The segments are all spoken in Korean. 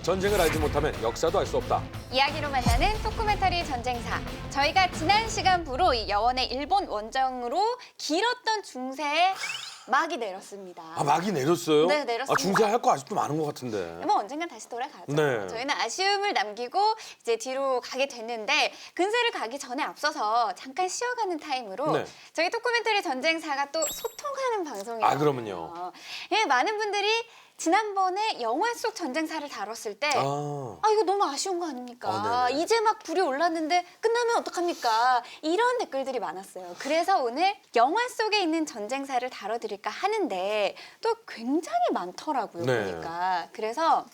전쟁을 알지 못하면 역사도 알 수 없다. 이야기로 만나는 토크멘터리 전쟁사. 저희가 지난 시간부로 이 여원의 일본 원정으로 길었던 중세에 막이 내렸습니다. 아, 막이 내렸어요? 네, 내렸습니다. 아, 중세 할 거 아직도 많은 것 같은데. 뭐 언젠간 다시 돌아가죠. 네. 저희는 아쉬움을 남기고 이제 뒤로 가게 됐는데 근세를 가기 전에 앞서서 잠깐 쉬어가는 타임으로 네. 저희 토크멘터리 전쟁사가 또 소통하는 방송이에요. 아, 그러면요. 예, 많은 분들이 지난번에 영화 속 전쟁사를 다뤘을 때 이거 너무 아쉬운 거 아닙니까? 네네. 이제 막 불이 올랐는데 끝나면 어떡합니까? 이런 댓글들이 많았어요. 그래서 오늘 영화 속에 있는 전쟁사를 다뤄드릴까 하는데 또 굉장히 많더라고요. 네. 보니까. 그래서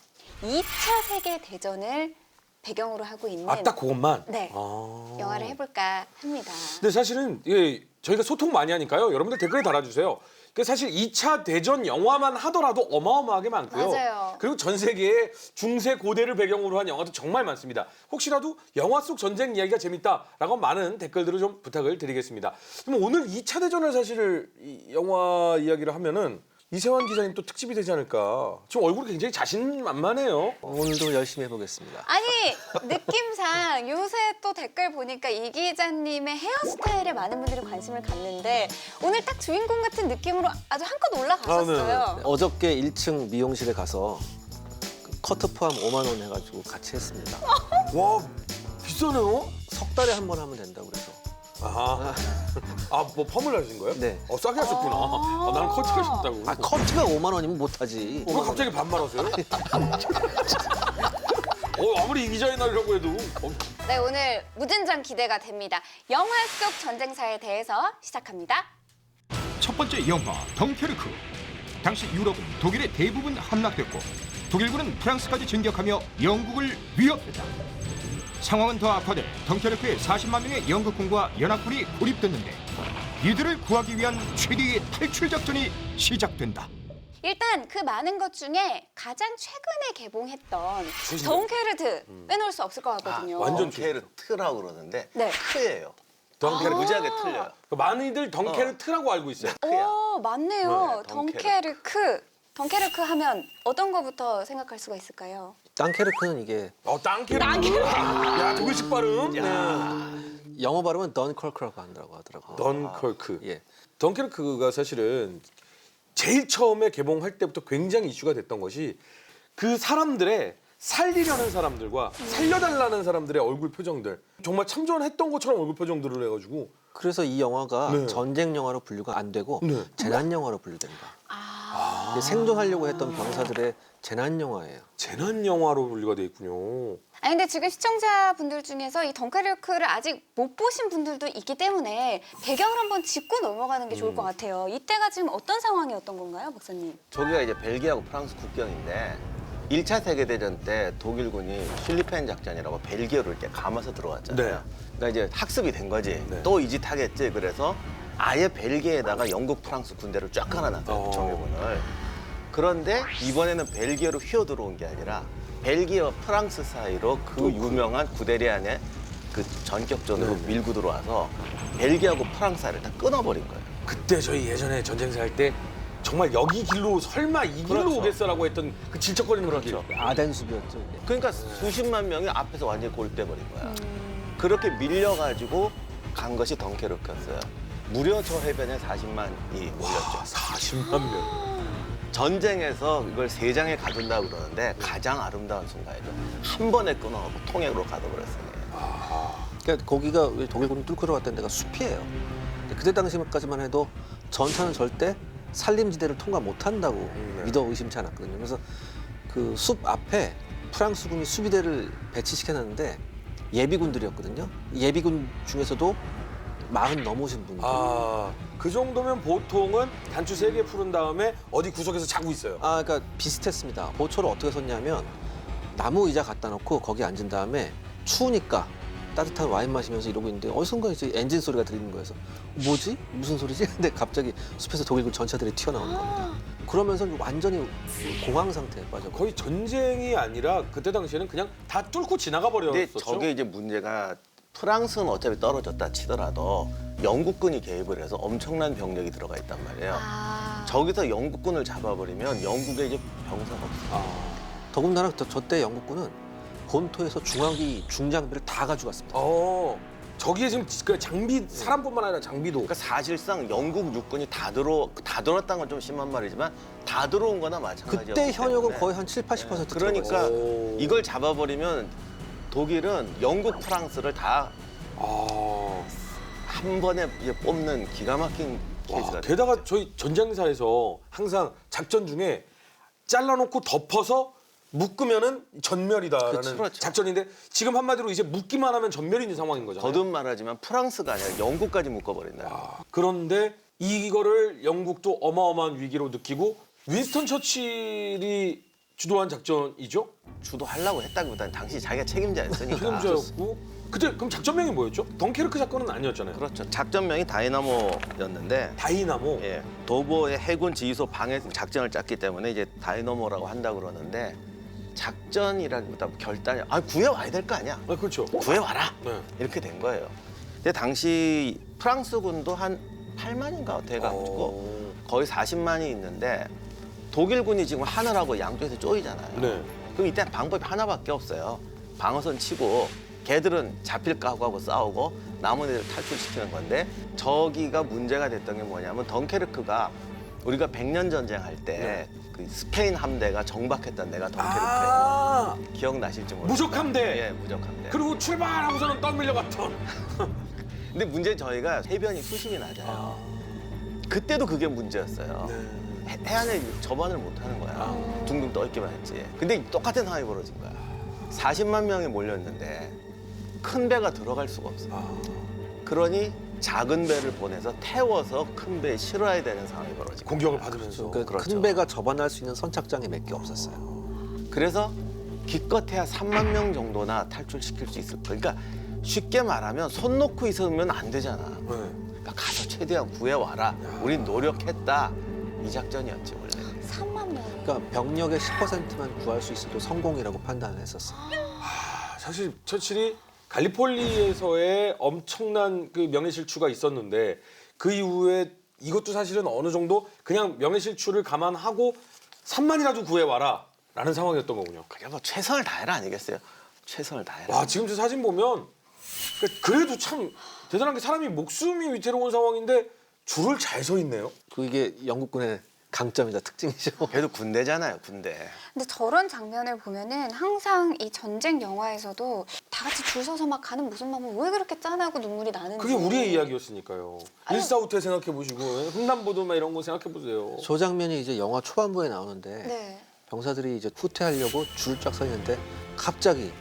2차 세계대전을 배경으로 하고 있는 아, 딱 그것만? 네. 아. 영화를 해볼까 합니다. 근데 사실은 저희가 소통 많이 하니까요. 여러분들 댓글에 달아주세요. 사실 2차 대전 영화만 하더라도 어마어마하게 많고요. 맞아요. 그리고 전 세계의 중세 고대를 배경으로 한 영화도 정말 많습니다. 혹시라도 영화 속 전쟁 이야기가 재밌다라고 많은 댓글들을 좀 부탁을 드리겠습니다. 그럼 오늘 2차 대전을 사실 이 영화 이야기를 하면은 이세환 기자님 또 특집이 되지 않을까. 지금 얼굴이 굉장히 자신만만해요. 오늘도 열심히 해보겠습니다. 아니 느낌상 요새 또 댓글 보니까 이 기자님의 헤어스타일에 많은 분들이 관심을 갖는데 오늘 딱 주인공 같은 느낌으로 아주 한껏 올라가셨어요. 어저께 1층 미용실에 가서 그 커트 포함 5만 원 해가지고 같이 했습니다. 와, 비싸네요. 석 달에 한 번 하면 된다고 그래서. 아, 뭐 펌을 하신 거예요? 네. 싸게 하셨구나. 나는 커트 하셨다고. 아 커트가 5만 원이면 못하지. 왜 갑자기 반말하세요? 아무리 이 기자의 날이라고 해도. 네, 오늘 무진장 기대가 됩니다. 영화 속 전쟁사에 대해서 시작합니다. 첫 번째 영화 덩케르크. 당시 유럽은 독일의 대부분 함락됐고 독일군은 프랑스까지 진격하며 영국을 위협했다. 상황은 더 악화돼 덩케르크에 40만 명의 영국군과 연합군이 고립됐는데 이들을 구하기 위한 최대의 탈출 작전이 시작된다. 일단 그 많은 것 중에 가장 최근에 개봉했던 최신작. 덩케르트 빼놓을 수 없을 것 같거든요. 완전 덩케르트라고 그러는데 네. 트예요. 덩케르크. 무지하게 틀려요. 많이들 덩케르트라고 알고 있어요. 오, 맞네요. 네, 덩케르크. 덩케르크 하면 어떤 거부터 생각할 수가 있을까요? 덩케르크는 이게 땅케르크. 야, 독일식 발음. 영어 발음은 던컬크라고 한다고 하더라고요. 덩커크. 예. 덩케르크가 사실은 제일 처음에 개봉할 때부터 굉장히 이슈가 됐던 것이 그 사람들의 살리려는 사람들과 살려달라는 사람들의 얼굴 표정들. 정말 참전했던 것처럼 얼굴 표정들을 해가지고. 그래서 이 영화가 네. 전쟁 영화로 분류가 안 되고 네. 재난 영화로 분류된다. 이게 생존하려고 했던 병사들의 재난 영화예요. 재난 영화로 분류가 돼 있군요. 아니 근데 지금 시청자분들 중에서 이 덩케르크를 아직 못 보신 분들도 있기 때문에 배경을 한번 짚고 넘어가는 게 좋을 것 같아요. 이때가 지금 어떤 상황이었던 건가요, 박사님? 저기가 이제 벨기에하고 프랑스 국경인데 1차 세계대전 때 독일군이 실리펜 작전이라고 벨기에로 이렇게 감아서 들어왔잖아요. 네. 그러니까 이제 학습이 된 거지. 네. 또 이 짓 하겠지. 그래서 아예 벨기에에다가 영국, 프랑스 군대를 쫙 깔아놨어요. 정예군을. 그런데 이번에는 벨기에로 휘어 들어온 게 아니라 벨기에와 프랑스 사이로 그 유명한 구데리안의 그 전격전으로 밀고 들어와서 벨기에하고 프랑스 사이를 다 끊어버린 거예요. 그때 저희 예전에 전쟁사 할 때 정말 여기 길로 설마 이 길로 그렇죠. 오겠어라고 했던 그 질척거리는 그런 길. 아덴 수비였죠. 이게. 그러니까 수십만 명이 앞에서 완전히 골대버린 거야. 그렇게 밀려가지고 간 것이 덩케르크였어요. 무려 저 해변에 40만이 몰렸죠. 40만 명. 전쟁에서 이걸 세 장에 가둔다고 그러는데 가장 아름다운 순간이죠. 한 번에 끊어갖고 통행으로 가둬버렸어요. 그러니까 거기가 왜 독일군이 뚫고 들어갔던 데가 숲이에요. 근데 그때 당시까지만 해도 전차는 절대 산림지대를 통과 못한다고 믿어 의심치 않았거든요. 그래서 그 숲 앞에 프랑스군이 수비대를 배치시켜놨는데 예비군들이었거든요. 예비군 중에서도 40 넘으신 분들. 그 정도면 보통은 단추 3개 푸른 다음에 어디 구석에서 자고 있어요. 그러니까 비슷했습니다. 보초를 어떻게 섰냐면 나무 의자 갖다 놓고 거기 앉은 다음에 추우니까 따뜻한 와인 마시면서 이러고 있는데 어디선가 이제 엔진 소리가 들리는 거여서 뭐지? 무슨 소리지? 근데 갑자기 숲에서 독일군 전차들이 튀어나오는 겁니다. 그러면서 완전히 공황 상태에 빠져버려요. 거의 전쟁이 아니라 그때 당시에는 그냥 다 뚫고 지나가 근데 버렸었죠. 저게 이제 문제가 프랑스는 어차피 떨어졌다 치더라도 영국군이 개입을 해서 엄청난 병력이 들어가 있단 말이에요. 저기서 영국군을 잡아버리면 영국에 이제 병사가 없어요. 더군다나 저때 영국군은 본토에서 중화기 중장비를 다 가져갔습니다. 저기에 지금 그 장비 사람뿐만 아니라 장비도. 그러니까 사실상 영국 육군이 다 들어왔다는 건 좀 심한 말이지만 다 들어온 거나 마찬가지였기 그때 현역은 때문에. 거의 한 70-80% 그러니까 오. 이걸 잡아버리면 독일은 영국, 프랑스를 다 한 번에 이제 뽑는 기가 막힌 케이스가 와, 게다가 저희 전쟁사에서 항상 작전 중에 잘라놓고 덮어서 묶으면은 전멸이다라는 그렇죠. 작전인데 지금 한마디로 이제 묶기만 하면 전멸이 있는 상황인 거잖아요. 거듭 말하지만 프랑스가 아니라 영국까지 묶어버린다. 그런데 이거를 영국도 어마어마한 위기로 느끼고 윈스턴 처칠이 주도한 작전이죠. 주도하려고 했다기보다는 당시 자기가 책임자였으니까. 책임자였고 그때 그럼 작전명이 뭐였죠? 덩케르크 사건은 아니었잖아요. 그렇죠. 작전명이 다이나모였는데 다이나모. 예, 도보의 해군 지휘소 방해 작전을 짰기 때문에 이제 다이나모라고 한다 그러는데 작전이라기보다 결단이 구해와야 될 거 아니야. 아, 그렇죠. 구해와라. 네. 이렇게 된 거예요. 근데 당시 프랑스군도 한 8만인가 돼가지고 거의 40만이 있는데 독일군이 지금 하늘하고 양쪽에서 쪼이잖아요. 네. 그럼 이때 방법이 하나밖에 없어요. 방어선 치고 걔들은 잡힐 각오하고 싸우고 남은 애들 탈출시키는 건데 저기가 문제가 됐던 게 뭐냐면 덩케르크가 우리가 100년 전쟁할 때 그 스페인 함대가 정박했던 데가 덩케르크예요. 기억나실지 모르겠어요. 무적함대. 예, 무적함대. 그리고 출발하고서는 떠밀려 갔던. 근데 문제는 저희가 해변이 수심이 낮아요. 그때도 그게 문제였어요. 네. 해안에 접안을 못 하는 거야. 둥둥 떠 있기만 했지. 근데 똑같은 상황이 벌어진 거야. 40만 명이 몰렸는데 큰 배가 들어갈 수가 없어. 그러니 작은 배를 보내서 태워서 큰 배에 실어야 되는 상황이 벌어진 거야. 공격을 받으면서. 그러니까 그렇죠. 큰 배가 접안할 수 있는 선착장이 몇 개 없었어요. 그래서 기껏해야 3만 명 정도나 탈출시킬 수 있을 거야. 그러니까 쉽게 말하면 손 놓고 있으면 안 되잖아. 네. 그러니까 가서 최대한 구해와라. 우린 노력했다. 이 작전이었지 원래. 3만 명. 그러니까 병력의 10%만 구할 수 있어도 성공이라고 판단을 했었어요. 사실 처칠이 갈리폴리에서의 엄청난 그 명예실추가 있었는데 그 이후에 이것도 사실은 어느 정도 그냥 명예실추를 감안하고 3만이라도 구해와라 라는 상황이었던 거군요. 그래 뭐 최선을 다해라 아니겠어요? 최선을 다해라. 와, 지금 저 사진 보면 그래도 참 대단한 게 사람이 목숨이 위태로운 상황인데 줄을 잘 서 있네요. 그게 영국군의 강점이자 특징이죠. 그래도 군대잖아요, 군대. 근데 저런 장면을 보면은 항상 이 전쟁 영화에서도 다 같이 줄 서서 막 가는 모습만 보면 왜 그렇게 짠하고 눈물이 나는지. 그게 우리의 이야기였으니까요. 아니, 일사후퇴 생각해 보시고 흥남보도 막 이런 거 생각해 보세요. 저 장면이 이제 영화 초반부에 나오는데 네. 병사들이 이제 후퇴하려고 줄 쫙 서 있는데 갑자기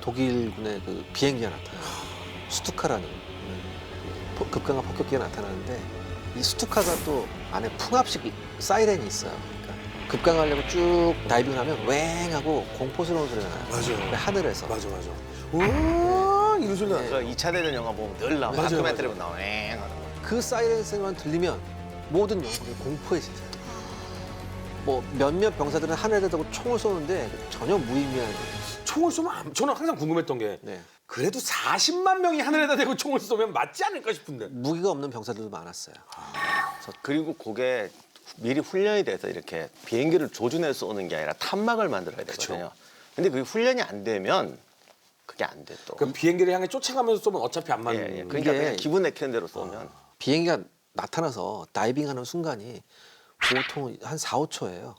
독일군의 그 비행기가 나타나요. 스투카라는 급강한 폭격기가 나타나는데 이 스투카가 또 안에 풍압식 사이렌이 있어요. 그러니까 급강하려고 쭉 다이빙하면 웽 하고 공포스러운 소리가 나요. 맞아요. 하늘에서. 맞아. 우와 이런 소리 나요. 그 2차 대전 영화 보면 늘 나와. 맞아요, 다큐멘터리 나와. 엥 하는 거. 그 사이렌스만 들리면 모든 영국이 공포에 진짜요. 뭐 몇몇 병사들은 하늘에 대고 총을 쏘는데 전혀 무의미한. 총을 쏘면 저는 항상 궁금했던 게 네. 그래도 40만 명이 하늘에다 대고 총을 쏘면 맞지 않을까 싶은데. 무기가 없는 병사들도 많았어요. 그리고 그게 미리 훈련이 돼서 이렇게 비행기를 조준해서 쏘는 게 아니라 탄막을 만들어야 되거든요. 근데 그게 훈련이 안 되면 그게 안 돼 또. 그 비행기를 향해 쫓아가면서 쏘면 어차피 안 맞는. 예, 예. 그러니까 이게- 그냥 기분 내키는 대로 쏘면. 비행기가 나타나서 다이빙하는 순간이 보통 한 4, 5초예요.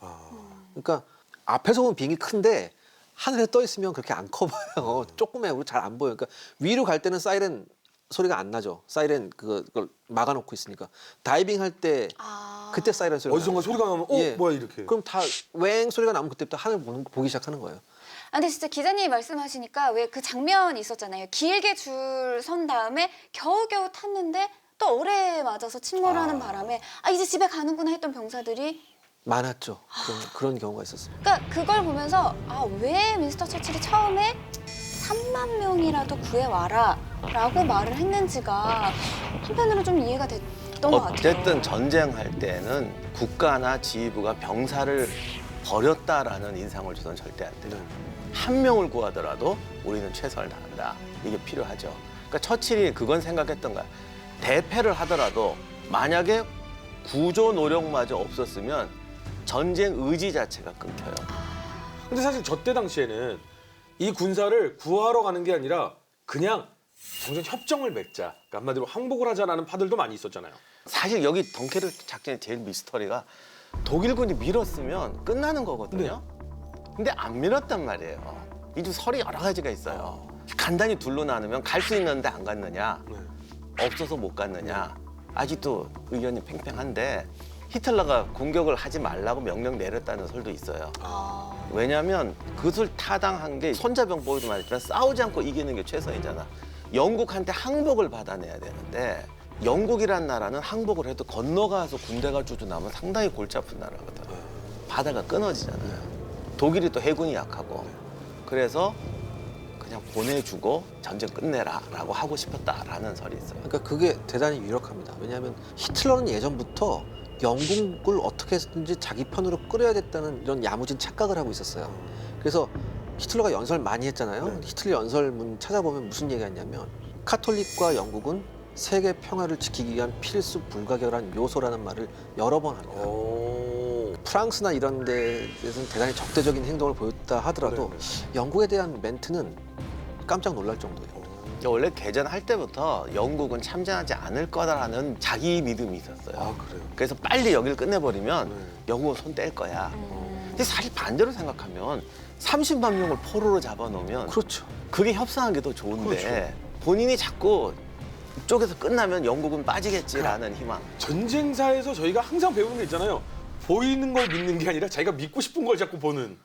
그러니까 앞에서 보면 비행기 큰데 하늘에 떠 있으면 그렇게 안 커 보여요. 조그매고 잘 안 보여요. 그러니까 위로 갈 때는 사이렌 소리가 안 나죠. 사이렌 그걸 막아놓고 있으니까. 다이빙 할 때 그때 사이렌 소리가 어디선가 나요. 소리가 나면 예. 뭐야 이렇게. 그럼 다 웽 소리가 나면 그때부터 하늘 보기 시작하는 거예요. 아, 근데 진짜 기자님이 말씀하시니까 왜 그 장면 있었잖아요. 길게 줄 선 다음에 겨우겨우 탔는데 또 어뢰에 맞아서 침몰하는 바람에 이제 집에 가는구나 했던 병사들이 많았죠. 그런 경우가 있었어요. 그러니까 그걸 보면서 왜 미스터 처칠이 처음에 3만 명이라도 구해와라 라고 말을 했는지가 한편으로 좀 이해가 됐던 것 같아요. 어쨌든 전쟁할 때는 국가나 지휘부가 병사를 버렸다라는 인상을 줘서는 절대 안 돼요. 한 명을 구하더라도 우리는 최선을 다한다. 이게 필요하죠. 그러니까 처칠이 그건 생각했던 거야. 대패를 하더라도 만약에 구조 노력마저 없었으면 전쟁 의지 자체가 끊겨요. 근데 사실 저 때 당시에는 이 군사를 구하러 가는 게 아니라 그냥 정전 협정을 맺자. 그러니까 한마디로 항복을 하자라는 파들도 많이 있었잖아요. 사실 여기 덩케르크 작전의 제일 미스터리가 독일군이 밀었으면 끝나는 거거든요. 근데 안 밀었단 말이에요. 이중 설이 여러 가지가 있어요. 간단히 둘로 나누면 갈 수 있는데 안 갔느냐, 없어서 못 갔느냐. 아직도 의견이 팽팽한데 히틀러가 공격을 하지 말라고 명령 내렸다는 설도 있어요. 왜냐하면 그것을 타당한 게 손자병법에도 말했지만 싸우지 않고 이기는 게 최선이잖아. 영국한테 항복을 받아내야 되는데 영국이란 나라는 항복을 해도 건너가서 군대가 주둔하면 상당히 골치 아픈 나라거든. 바다가 끊어지잖아요. 독일이 또 해군이 약하고. 그래서 그냥 보내주고 전쟁 끝내라라고 하고 싶었다라는 설이 있어요. 그러니까 그게 대단히 유력합니다. 왜냐하면 히틀러는 예전부터 영국을 어떻게 해서든지 자기 편으로 끌어야 됐다는 이런 야무진 착각을 하고 있었어요. 그래서 히틀러가 연설 많이 했잖아요. 히틀러 연설문 찾아보면 무슨 얘기가 있냐면 카톨릭과 영국은 세계 평화를 지키기 위한 필수 불가결한 요소라는 말을 여러 번 합니다. 프랑스나 이런 데에서는 대단히 적대적인 행동을 보였다 하더라도 영국에 대한 멘트는 깜짝 놀랄 정도예요. 원래 개전할 때부터 영국은 참전하지 않을 거다라는 자기 믿음이 있었어요. 아, 그래요? 그래서 빨리 여기를 끝내버리면 영국은 손 뗄 거야. 근데 사실 반대로 생각하면 30만 명을 포로로 잡아놓으면 그렇죠. 그게 협상하기 더 좋은데 그렇죠. 본인이 자꾸 이쪽에서 끝나면 영국은 빠지겠지라는 희망. 전쟁사에서 저희가 항상 배우는 게 있잖아요. 보이는 걸 믿는 게 아니라 자기가 믿고 싶은 걸 자꾸 보는.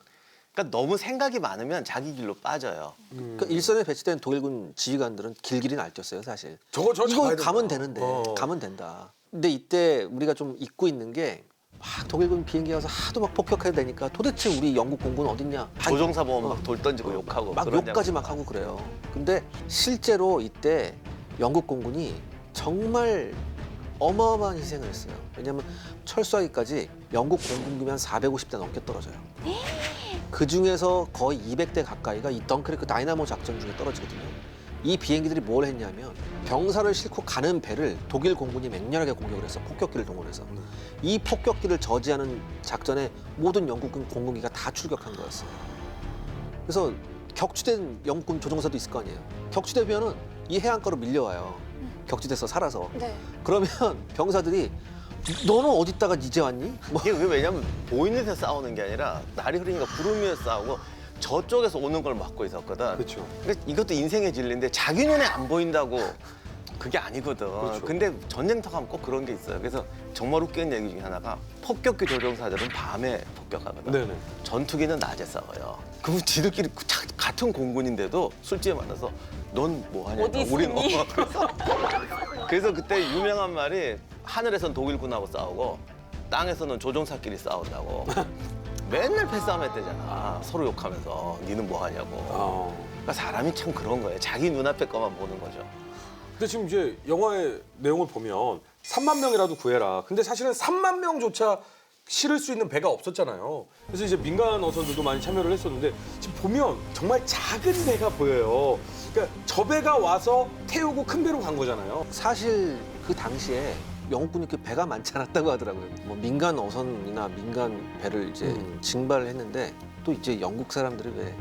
그러니까 너무 생각이 많으면 자기 길로 빠져요. 그러니까 일선에 배치된 독일군 지휘관들은 길길이 날뛰었어요, 사실. 저거 이거 잡아야 가면 된다. 되는데, 가면 된다. 근데 이때 우리가 좀 잊고 있는 게 막 독일군 비행기 와서 하도 막 폭격해야 되니까 도대체 우리 영국 공군 어딨냐? 조종사 보면 막 돌 던지고 욕하고 막 그런 욕까지 막 장면. 하고 그래요. 근데 실제로 이때 영국 공군이 정말 어마어마한 희생을 했어요. 왜냐하면 철수하기까지 영국 공군기면 한 450대 넘게 떨어져요. 그 중에서 거의 200대 가까이가 이 덩크리크 다이나모 작전 중에 떨어지거든요. 이 비행기들이 뭘 했냐면 병사를 싣고 가는 배를 독일 공군이 맹렬하게 공격을 해서 폭격기를 동원해서 이 폭격기를 저지하는 작전에 모든 영국군 공군기가 다 출격한 거였어요. 그래서 격추된 영국군 조종사도 있을 거 아니에요. 격추되면은 이 해안가로 밀려와요. 격추돼서 살아서. 네. 그러면 병사들이 너는 어디다가 이제 왔니? 뭐 이게 왜냐면 보이는 데서 싸우는 게 아니라 날이 흐르니까 구름 위에 싸우고 저쪽에서 오는 걸 막고 있었거든. 그렇죠. 그러니까 이것도 인생의 진리인데 자기 눈에 안 보인다고 그게 아니거든. 그렇죠. 근데 전쟁터 가면 꼭 그런 게 있어요. 그래서 정말 웃기는 얘기 중에 하나가 폭격기 조종사들은 밤에 폭격하거든. 네네. 전투기는 낮에 싸워요. 그럼 지들끼리 같은 공군인데도 술집에 만나서 넌 뭐 하냐? 어디 우린 있니? 그래서 그때 유명한 말이 하늘에선 독일군하고 싸우고 땅에서는 조종사끼리 싸운다고. 맨날 패싸움 했대잖아. 서로 욕하면서 니는 뭐 하냐고. 그러니까 사람이 참 그런 거예요. 자기 눈앞에 거만 보는 거죠. 근데 지금 이제 영화의 내용을 보면 3만 명이라도 구해라. 근데 사실은 3만 명조차 실을 수 있는 배가 없었잖아요. 그래서 이제 민간 어선들도 많이 참여를 했었는데 지금 보면 정말 작은 배가 보여요. 그러니까 저 배가 와서 태우고 큰 배로 간 거잖아요. 사실 그 당시에 영국군이 그 배가 많지 않았다고 하더라고요. 뭐 민간 어선이나 민간 배를 이제 징발을 했는데 또 이제 영국 사람들이 왜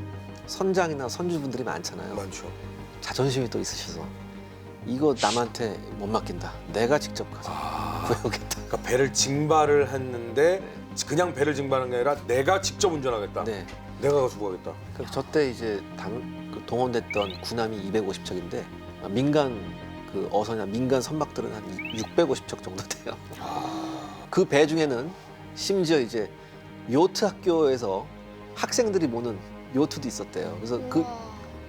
선장이나 선주분들이 많잖아요. 많죠. 자존심이 또 있으셔서 이거 남한테 못 맡긴다. 내가 직접 가서 구해오겠다. 그러니까 배를 징발을 했는데 그냥 배를 징발한 게 아니라 내가 직접 운전하겠다. 네. 내가 가서 구하겠다. 저때 이제 그 동원됐던 군함이 250척인데 민간 그 어선이나 민간 선박들은 한 650척 정도 돼요. 그 배 중에는 심지어 이제 요트 학교에서 학생들이 모는 요트도 있었대요. 그래서 그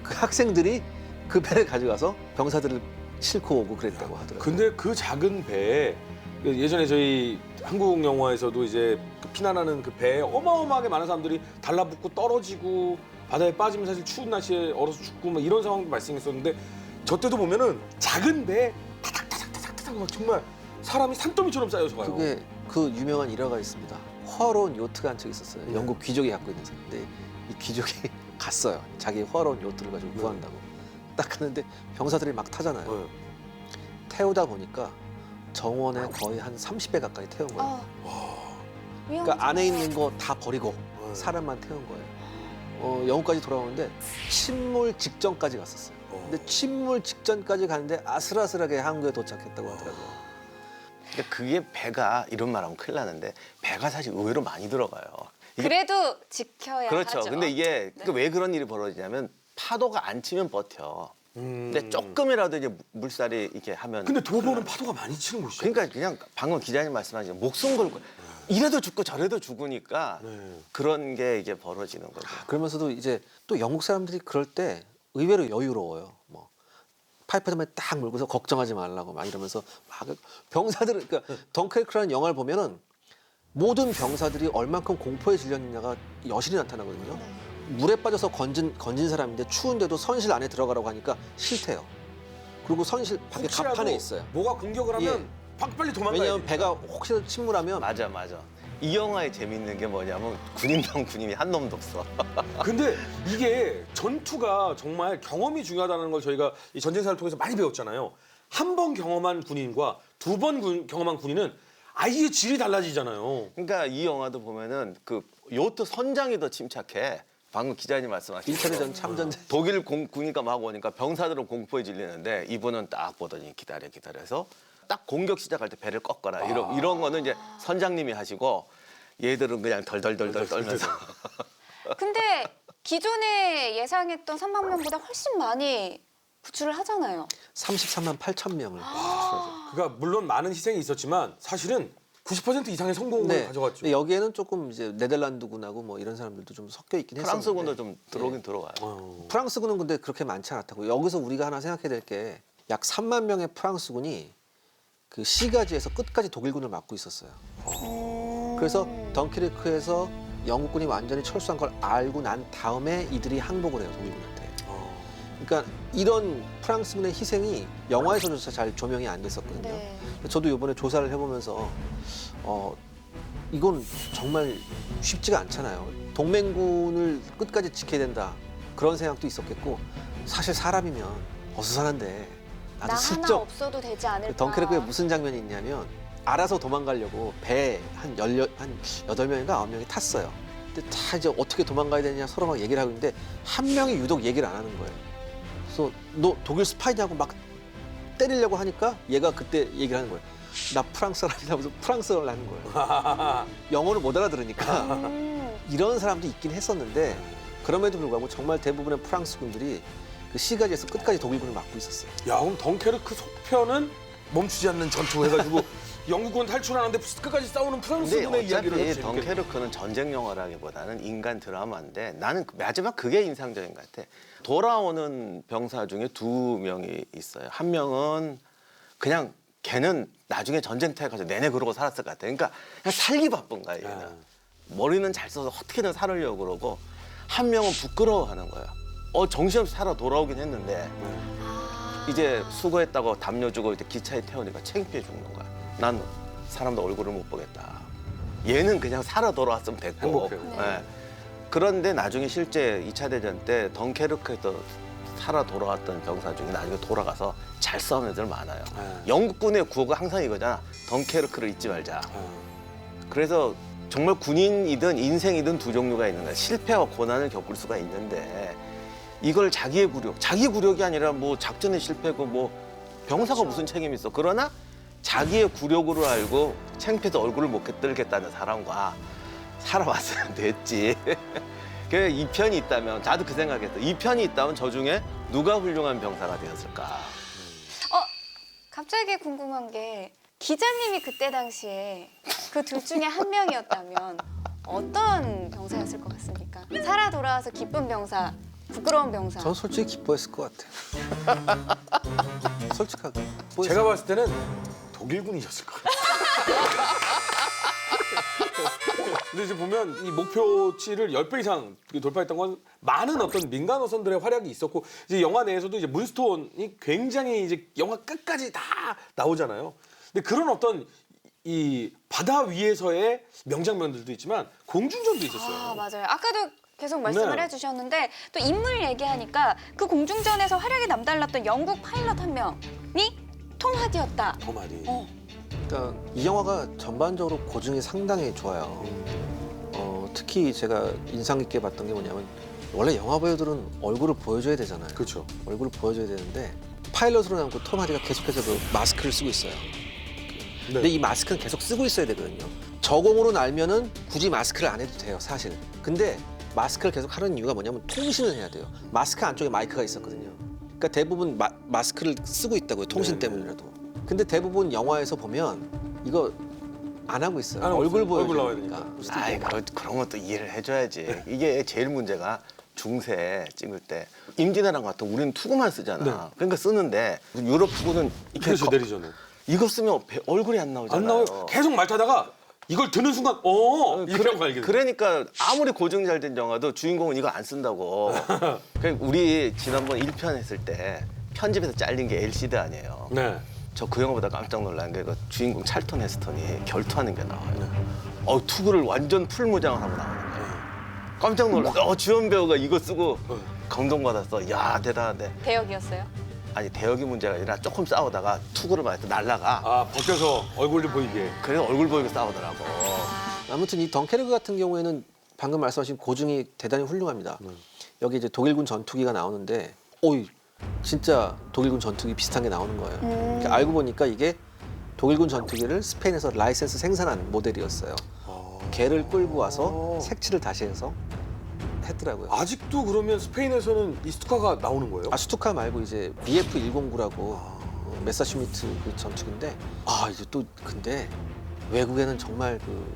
학생들이 그 배를 가져가서 병사들을 싣고 오고 그랬다고 하더라고요. 근데 그 작은 배에 예전에 저희 한국 영화에서도 이제 그 피난하는 그 배에 어마어마하게 많은 사람들이 달라붙고 떨어지고 바다에 빠지면 사실 추운 날씨에 얼어서 죽고 막 이런 상황도 발생했었는데 저 때도 보면은 작은 배에 타닥타닥타닥타닥 막 정말 사람이 산더미처럼 쌓여서 가요. 그게 그 유명한 일화가 있습니다. 화로운 요트가 한 척 있었어요. 영국 귀족이 갖고 있는 근데 이 귀족이 갔어요. 자기 화로운 요트를 가지고 구한다고. 딱 갔는데 병사들이 막 타잖아요. 네. 태우다 보니까 정원에 거의 한 30배 가까이 태운 거예요. 위험하죠. 그러니까 안에 있는 거 다 버리고 네. 사람만 태운 거예요. 영국까지 돌아오는데 침몰 직전까지 갔었어요. 근데 침몰 직전까지 가는데 아슬아슬하게 한국에 도착했다고 하더라고요. 그러니까 그게 배가 이런 말하면 큰일 나는데 배가 사실 의외로 많이 들어가요. 이게 그래도 지켜야 그렇죠. 하죠. 근데 이게 네. 왜 그런 일이 벌어지냐면 파도가 안 치면 버텨. 근데 조금이라도 이제 물살이 이렇게 하면. 근데 도보는 파도가 많이 치는 곳이죠. 그러니까 그냥 방금 기자님 말씀하신 목숨 걸고 이래도 죽고 저래도 죽으니까 네. 그런 게 이게 벌어지는 거죠. 그러면서도 이제 또 영국 사람들이 그럴 때 의외로 여유로워요. 뭐 파이프다만 딱 물고서 걱정하지 말라고 막 이러면서 막 병사들은 그러니까 덩케르크라는 영화를 보면은 모든 병사들이 얼만큼 공포에 질렸느냐가 여실히 나타나거든요. 물에 빠져서 건진 사람인데 추운데도 선실 안에 들어가라고 하니까 싫대요. 그리고 선실 밖에 혹시라도 갑판에 있어요. 뭐가 공격을 하면 빨리 도망가야 왜냐하면 되니까. 배가 혹시라도 침몰하면 맞아. 이 영화의 재밌는 게 뭐냐면 군인이 한 놈도 없어. 근데 이게 전투가 정말 경험이 중요하다는 걸 저희가 이 전쟁사를 통해서 많이 배웠잖아요. 한 번 경험한 군인과 두 번 경험한 군인은 아예 질이 달라지잖아요. 그러니까 이 영화도 보면은 그 요트 선장이 더 침착해. 방금 기자님 말씀하신 1차 대전 참전제 독일 군이가 막 오니까 병사들은 공포에 질리는데 이분은 딱 보더니 기다려서 딱 공격 시작할 때 배를 꺾어라. 이런 거는 이제 선장님이 하시고 얘들은 그냥 덜덜덜덜 떨면서. 근데 기존에 예상했던 3만 명보다 훨씬 많이 구출을 하잖아요. 33만 8천 명을 그러니까 물론 많은 희생이 있었지만 사실은 90% 이상의 성공을 가져갔죠. 근데 여기에는 조금 이제 네덜란드군하고 뭐 이런 사람들도 좀 섞여 있긴 했었는데 프랑스군도 좀 들어오긴 들어와요. 프랑스군은 근데 그렇게 많지 않았다고. 여기서 우리가 하나 생각해야 될 게 약 3만 명의 프랑스군이 그 시가지에서 끝까지 독일군을 막고 있었어요. 그래서 덩케르크에서 영국군이 완전히 철수한 걸 알고 난 다음에 이들이 항복을 해요, 독일군한테. 그러니까 이런 프랑스군의 희생이 영화에서조차 잘 조명이 안 됐었거든요. 네. 저도 이번에 조사를 해보면서 이건 정말 쉽지가 않잖아요. 동맹군을 끝까지 지켜야 된다. 그런 생각도 있었겠고 사실 사람이면 어수선한데 나 나도 하나 슬쩍 없어도 되지 않을까. 덩케르크에 무슨 장면이 있냐면 알아서 도망가려고 배에 한 8명인가 9명이 탔어요. 근데 다 이제 어떻게 도망가야 되냐 서로 막 얘기를 하고 있는데 한 명이 유독 얘기를 안 하는 거예요. 그래서 너 독일 스파이냐고 막 때리려고 하니까 얘가 그때 얘기를 하는 거예요. 나 프랑스 사람이라면서 프랑스어를 하는 거예요. 영어를 못 알아들으니까 이런 사람도 있긴 했었는데 그럼에도 불구하고 정말 대부분의 프랑스 군들이 그 시가지에서 끝까지 독일군을 막고 있었어요. 야, 그럼 덩케르크 속편은 멈추지 않는 전투 해가지고 영국군 탈출하는데 끝까지 싸우는 근데 프랑스군의 이야기를 어차피 재밌게. 덩케르크는 전쟁 영화라기보다는 인간 드라마인데 나는 마지막 그게 인상적인 것 같아. 돌아오는 병사 중에 2명이 있어요. 한 명은 그냥 걔는 나중에 전쟁터에 가서 내내 그러고 살았을 것 같아. 그러니까 그냥 살기 바쁜 거야 얘는. 머리는 잘 써서 어떻게든 살으려고 그러고 한 명은 부끄러워하는 거야. 정신없이 살아 돌아오긴 했는데 이제 수고했다고 담요주고 이제 기차에 태우니까 창피해 죽는 거야. 난 사람도 얼굴을 못 보겠다. 얘는 그냥 살아 돌아왔으면 됐고. 행복해요. 예. 그런데 나중에 실제 2차 대전 때 덩케르크에서 살아 돌아왔던 병사 중에 나중에 돌아가서 잘 싸운 애들 많아요. 영국군의 구호가 항상 이거잖아. 덩케르크를 잊지 말자. 그래서 정말 군인이든 인생이든 두 종류가 있는 거야. 실패와 고난을 겪을 수가 있는데 이걸 자기 굴욕이 아니라 뭐 작전의 실패고 뭐 병사가 무슨 책임이 있어. 그러나 자기의 굴욕으로 알고 창피해서 얼굴을 못 들겠다는 사람과 살아왔으면 됐지. 그 이 편이 있다면 나도 그 생각했어. 이 편이 있다면 저 중에 누가 훌륭한 병사가 되었을까. 갑자기 궁금한 게 기자님이 그때 당시에 그 둘 중에 한 명이었다면 어떤 병사였을 것 같습니까? 살아 돌아와서 기쁜 병사, 부끄러운 병사. 전 솔직히 기뻐했을 것 같아요. 솔직하게. 제가 봤을 때는 독일군이셨을 거예요. 근데 이제 보면 이 목표치를 10배 이상 돌파했던 건 많은 어떤 민간 어선들의 활약이 있었고 이제 영화 내에서도 이제 문스톤이 굉장히 이제 영화 끝까지 다 나오잖아요. 근데 그런 어떤 이 바다 위에서의 명장면들도 있지만 공중전도 있었어요. 아, 맞아요. 아까도 계속 말씀을 네. 해주셨는데 또 인물 얘기하니까 그 공중전에서 활약이 남달랐던 영국 파일럿 한 명이 톰 하디였다. 더 많이. 그러니까 이 영화가 전반적으로 고증이 상당히 좋아요. 특히 제가 인상 깊게 봤던 게 뭐냐면 원래 영화 배우들은 얼굴을 보여줘야 되잖아요. 그렇죠. 얼굴을 보여줘야 되는데 파일럿으로 나온 그 톰 하디가 계속해서 그 마스크를 쓰고 있어요. 근데 이 마스크는 계속 쓰고 있어야 되거든요. 저공으로 날면은 굳이 마스크를 안 해도 돼요, 사실. 근데 마스크를 계속 하는 이유가 뭐냐면 통신을 해야 돼요. 마스크 안쪽에 마이크가 있었거든요. 그러니까 대부분 마스크를 쓰고 있다고요, 통신 네네. 때문이라도. 근데 대부분 영화에서 보면 이거 안 하고 있어요. 안 하고 얼굴 있어요. 얼굴 나와야 보여주니까. 아이 그런 것도 이해를 해줘야지. 이게 제일 문제가 중세 찍을 때 임진왜란 같은 우리는 투구만 쓰잖아. 그러니까 쓰는데 유럽 투구는 이렇게 그렇죠, 내리전에. 이거 쓰면 얼굴이 안 나오잖아요. 안 나와요. 계속 말 타다가 이걸 드는 순간 이런 거 알게 돼요. 그러니까 아무리 고증 잘 된 영화도 주인공은 이거 안 쓴다고. 그러니까 우리 지난번 1편 했을 때 편집에서 잘린 게 LCD 아니에요. 네. 저 그 영화보다 깜짝 놀란 게 그 주인공 찰턴 헤스턴이 결투하는 게 나와요. 투구를 완전 풀무장을 하고 나오는 거예요. 깜짝 놀랐어. 주연 배우가 이거 쓰고 감동받았어. 야 대단한데. 대역이었어요? 아니 대역이 문제가 아니라 조금 싸우다가 투구를 맞아서 날라가. 아, 벗겨서 얼굴을 보이게. 그래서 얼굴 보이고 싸우더라고. 아무튼 이 덩케르크 같은 경우에는 방금 말씀하신 고증이 대단히 훌륭합니다. 여기 이제 독일군 전투기가 나오는데, 진짜 독일군 전투기 비슷한 게 나오는 거예요. 그러니까 알고 보니까 이게 독일군 전투기를 스페인에서 라이센스 생산한 모델이었어요. 걔를 끌고 와서 색칠을 다시 해서 했더라고요. 아직도 그러면 스페인에서는 이 스투카가 나오는 거예요? 스투카 말고 이제 BF-109라고 메사슈미트 그 전투기인데, 이제 또 근데 외국에는 정말 그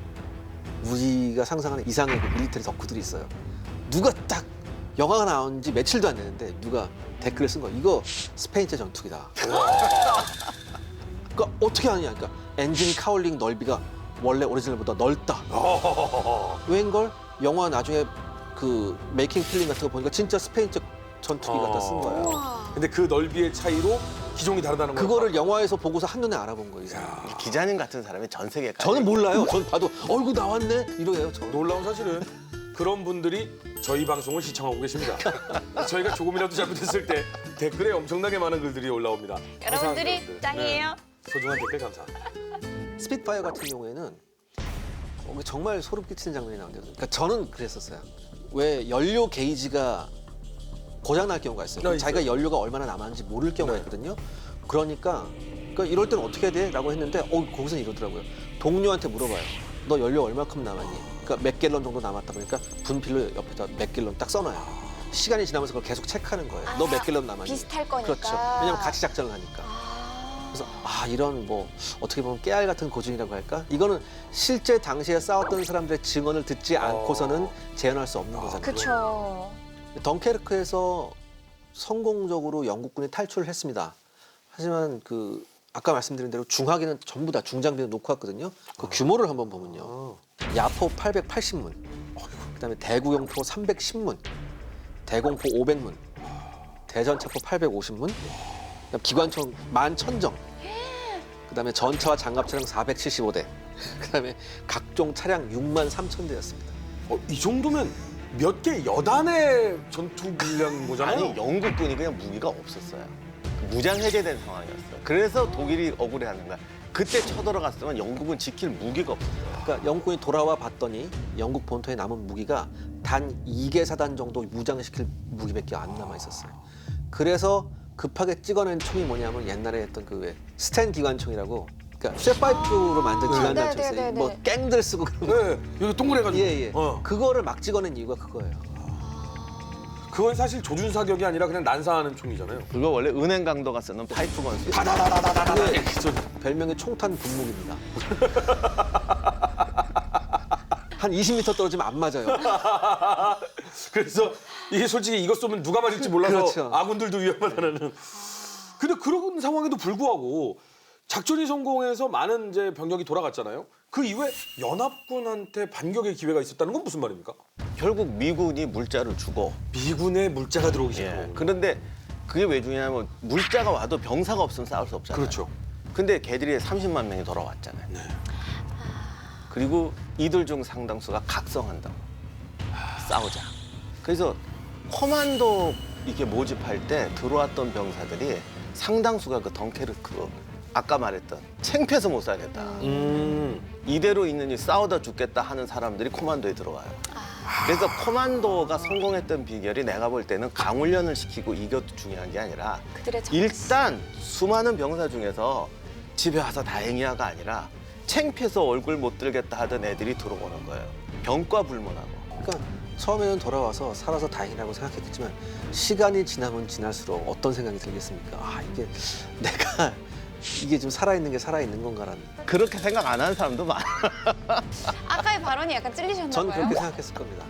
우리가 상상하는 이상의 그 밀리터리 덕후들이 있어요. 누가 딱 영화가 나온 지 며칠도 안 됐는데 누가 댓글을 쓴 거, 이거 스페인제 전투기다. 그러니까 어떻게 아느냐, 그러니까 엔진 카울링 넓이가 원래 오리지널보다 넓다. 왜인걸? 영화 나중에 그 메이킹 필름 같은 거 보니까 진짜 스페인제 전투기 갖다 쓴 거예요. 우와. 근데 그 넓이의 차이로 기종이 다르다는 거예요. 그거를 영화에서 보고서 한눈에 알아본 거예요. 이 사람이. 기자님 같은 사람이 전 세계에 저는 몰라요. 전 봐도 이거 나왔네 이러해요. 저는. 놀라운 사실은 그런 분들이 저희 방송을 시청하고 계십니다. 저희가 조금이라도 잘못했을 때 댓글에 엄청나게 많은 글들이 올라옵니다. 감사한 여러분들이 여러분들. 짱이에요. 네, 소중한 댓글 감사합니다. 스핏파이어 같은 경우에는 정말 소름 끼치는 장면이 나오는데, 그러니까 저는 그랬었어요. 왜 연료 게이지가 고장 날 경우가 있어요. 있어요. 자기가 연료가 얼마나 남았는지 모를 경우가 있거든요. 그러니까 이럴 때는 어떻게 해야 돼? 라고 했는데 거기서 이러더라고요. 동료한테 물어봐요. 너 연료 얼마큼 남았니? 그러니까 몇 갤런 정도 남았다 보니까 분필로 옆에다 몇 갤런 딱 써놔요. 시간이 지나면서 그걸 계속 체크하는 거예요. 너 몇 갤런 남았니? 비슷할 거니까. 그렇죠. 왜냐면 같이 작전을 하니까. 그래서 이런 어떻게 보면 깨알 같은 고증이라고 할까? 이거는 실제 당시에 싸웠던 사람들의 증언을 듣지 않고서는 재현할 수 없는 거잖아요. 그쵸. 덩케르크에서 성공적으로 영국군이 탈출을 했습니다. 하지만 아까 말씀드린 대로 중화기는 전부 다 중장비를 놓고 왔거든요. 그 규모를 한번 보면요. 야포 880문, 그다음에 대구용포 310문, 대공포 500문, 대전차포 850문, 기관총 11,000정, 그다음에 전차와 장갑차량 475대, 그다음에 각종 차량 63,000대였습니다. 이 정도면 몇 개 여단의 전투 물량인 거잖아요. 아니 영국군이 그냥 무기가 없었어요. 무장 해제된 상황이었어요. 그래서 독일이 억울해하는 거야. 그때 쳐들어갔으면 영국은 지킬 무기가 없었어요. 그러니까 영국군이 돌아와 봤더니 영국 본토에 남은 무기가 단 2개 사단 정도 무장시킬 무기밖에 안 남아 있었어요. 그래서 급하게 찍어낸 총이 뭐냐면 옛날에 했던 그 스탠 기관총이라고, 그러니까 쇠파이프로 만든 기관총 있어요. 네네네네. 뭐 깽들 쓰고 그런 거. 네, 여기 동그래가지고. 예. 그거를 막 찍어낸 이유가 그거예요. 그건 사실 조준 사격이 아니라 그냥 난사하는 총이잖아요. 그거 원래 은행 강도가 쓰는 파이프 건수. 그게 별명이 총탄 분무기입니다. 한 20m 떨어지면 안 맞아요. 그래서 이게 솔직히 이것 쏘면 누가 맞을지 몰라서 그렇죠. 아군들도 위험하다는. 근데 그런 상황에도 불구하고 작전이 성공해서 많은 이제 병력이 돌아갔잖아요. 그 이후에 연합군한테 반격의 기회가 있었다는 건 무슨 말입니까? 결국 미군이 물자를 주고. 미군의 물자가 들어오기 시작하고. 그런데 그게 왜 중요하냐면 물자가 와도 병사가 없으면 싸울 수 없잖아요. 그렇죠. 근데 걔들이 30만 명이 돌아왔잖아요. 그리고 이들 중 상당수가 각성한다고. 싸우자. 그래서 코만도 이렇게 모집할 때 들어왔던 병사들이 상당수가 그 덩케르크, 아까 말했던 창피해서 못 살겠다. 이대로 있느니 싸우다 죽겠다 하는 사람들이 코만도에 들어와요. 그래서 코만도가 성공했던 비결이 내가 볼 때는 강훈련을 시키고 이것도 중요한 게 아니라 그들의 정신. 일단 수많은 병사 중에서 집에 와서 다행이야가 아니라 창피해서 얼굴 못 들겠다 하던 애들이 들어오는 거예요. 병과 불문하고. 그러니까 처음에는 돌아와서 살아서 다행이라고 생각했겠지만 시간이 지나면 지날수록 어떤 생각이 들겠습니까? 아, 이게 내가 이게 좀 살아있는 게 살아있는 건가라는. 그렇게 생각 안 하는 사람도 많아. 아까의 발언이 약간 찔리셨나 전 봐요. 그렇게 생각했을 겁니다.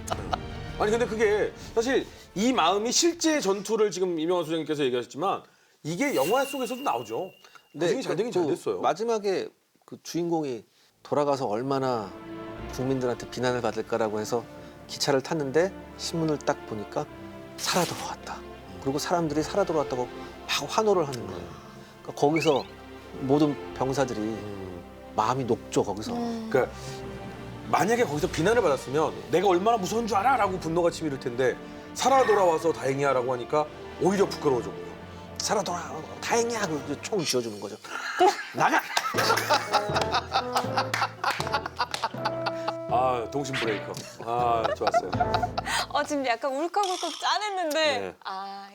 아니 근데 그게 사실 이 마음이 실제 전투를 지금 이명환 소장님께서 얘기하셨지만 이게 영화 속에서도 나오죠. 나중에 잘 되긴 잘 그 됐어요. 마지막에 그 주인공이 돌아가서 얼마나 국민들한테 비난을 받을까라고 해서 기차를 탔는데 신문을 딱 보니까 살아 돌아왔다. 그리고 사람들이 살아 돌아왔다고 막 환호를 하는 거예요. 그러니까 거기서 모든 병사들이 마음이 녹죠 거기서. 그러니까 만약에 거기서 비난을 받았으면 내가 얼마나 무서운 줄 알아? 라고 분노가 치밀을 텐데 살아 돌아와서 다행이야 라고 하니까 오히려 부끄러워졌고요. 살아 돌아 다행이야. 그리고 총 쥐어주는 거죠. 나가. 아 동심 브레이커. 아 좋았어요. 지금 약간 울컥울컥 짠했는데 네.